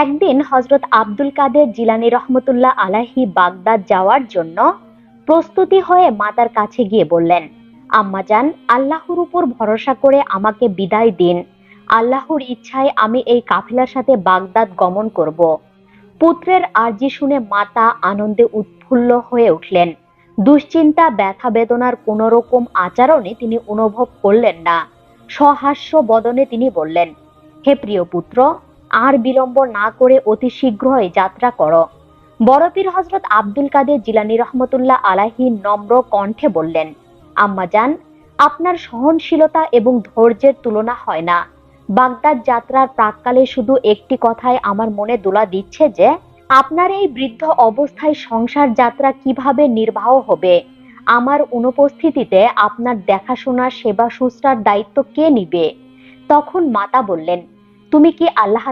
একদিন হযরত আব্দুল কাদের জিলানী রহমতুল্লাহ আলাইহি বাগদাদ যাওয়ার জন্য প্রস্তুতি হয়ে মাতার কাছে গিয়ে বললেন, আম্মাজান, আল্লাহর উপর ভরসা করে আমাকে বিদায় দিন। আল্লাহর ইচ্ছায় আমি এই কাফেলার সাথে বাগদাদ গমন করব। পুত্রের আর্জি শুনে মাতা আনন্দে উৎফুল্ল হয়ে উঠলেন। দুশ্চিন্তা, ব্যথা বেদনার কোন রকম আচরণে তিনি অনুভব করলেন না। সহাস্য বদনে তিনি বললেন, হে প্রিয় পুত্র, আর বিলম্ব না করে অতি শীঘ্রই যাত্রা করো। বড় পীর হযরত আব্দুল কাদের জিলানী রহমতুল্লাহ আলাইহি নম্র কণ্ঠে বললেন, আম্মাজান, আপনার সহনশীলতা এবং ধৈর্যের তুলনা হয় না। বাগদাদ যাত্রার প্রাক্কালে শুধু একটি কথাই আমার মনে দোলা দিচ্ছে যে আপনার এই বৃদ্ধ অবস্থায় সংসার যাত্রা কিভাবে নির্বাহ হবে। আমার অনুপস্থিতিতে আপনার দেখাশোনা, সেবা শুশ্রার দায়িত্ব কে নিবে? তখন মাতা বললেন, তুমি কি আল্লাহ